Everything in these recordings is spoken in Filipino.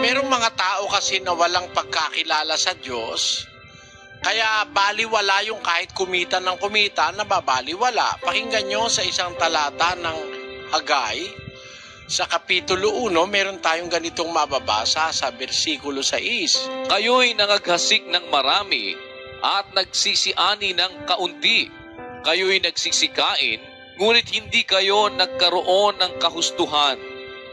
Merong mga tao kasi na walang pagkakilala sa Diyos, kaya baliwala yung kahit kumita ng kumita, nababaliwala. Pakinggan nyo sa isang talata ng Hagay, sa Kapitulo 1, meron tayong ganitong mababasa sa versikulo 6. Kayo'y nangaghasik ng marami at nagsisiani ng kaunti. Kayo'y nagsisikain, ngunit hindi kayo nagkaroon ng kahustuhan.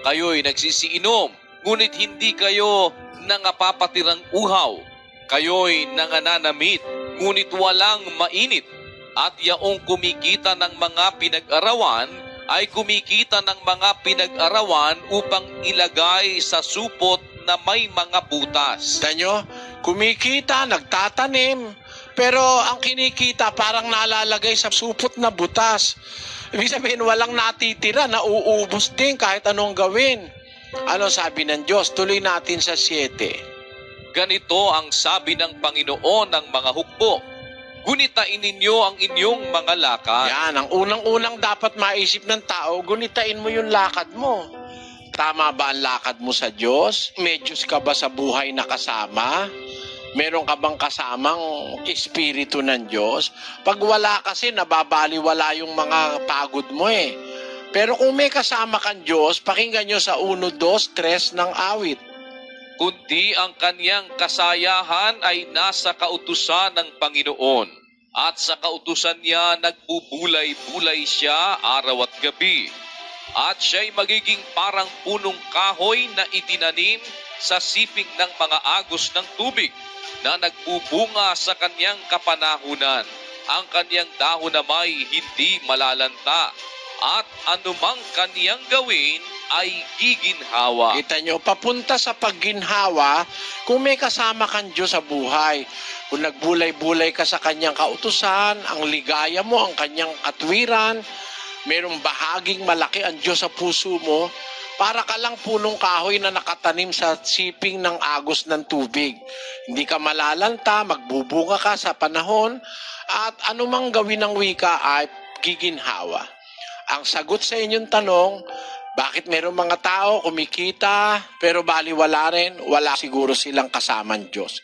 Kayo'y nagsisiinom, ngunit hindi kayo nangapapatirang uhaw. Kayo'y nangananamit, ngunit walang mainit. At yaong kumikita ng mga pinag-arawan ay kumikita ng mga pinag-arawan upang ilagay sa supot na may mga butas. Tanyo, kumikita, nagtatanim, pero ang kinikita parang nalalagay sa supot na butas. Ibig sabihin, walang natitira, nauubos din kahit anong gawin. Ano sabi ng Diyos? Tuloy natin sa 7. Ganito ang sabi ng Panginoon ng mga hukbo. Gunitain ninyo ang inyong mga lakad. Yan, ang unang-unang dapat maisip ng tao, gunitain mo yung lakad mo. Tama ba ang lakad mo sa Diyos? May Diyos ka ba sa buhay na kasama? Meron ka bang kasamang espiritu ng Diyos? Pag wala kasi, nababaliwala yung mga pagod mo eh. Pero kung may kasama kang Diyos, pakinggan nyo sa 1, 2, 3 ng awit. Kundi ang kaniyang kasayahan ay nasa kautusan ng Panginoon, at sa kautusan niya nagbubulay-bulay siya araw at gabi. At siya'y magiging parang punong kahoy na itinanim sa siping ng mga agos ng tubig, na nagbubunga sa kaniyang kapanahunan. Ang kaniyang dahon na may hindi malalanta, at anumang kaniyang gawin ay giginhawa. Kita nyo, papunta sa pagginhawa kung may kasama kang Diyos sa buhay. Kung nagbulay-bulay ka sa kanyang kautusan, ang ligaya mo, ang kanyang katwiran, mayroong bahaging malaki ang Diyos sa puso mo, para ka lang punong kahoy na nakatanim sa siping ng agos ng tubig. Hindi ka malalanta, magbubunga ka sa panahon, at anumang gawin ng wika ay giginhawa. Ang sagot sa inyong tanong, bakit merong mga tao kumikita pero baliwala rin, wala siguro silang kasamang Diyos.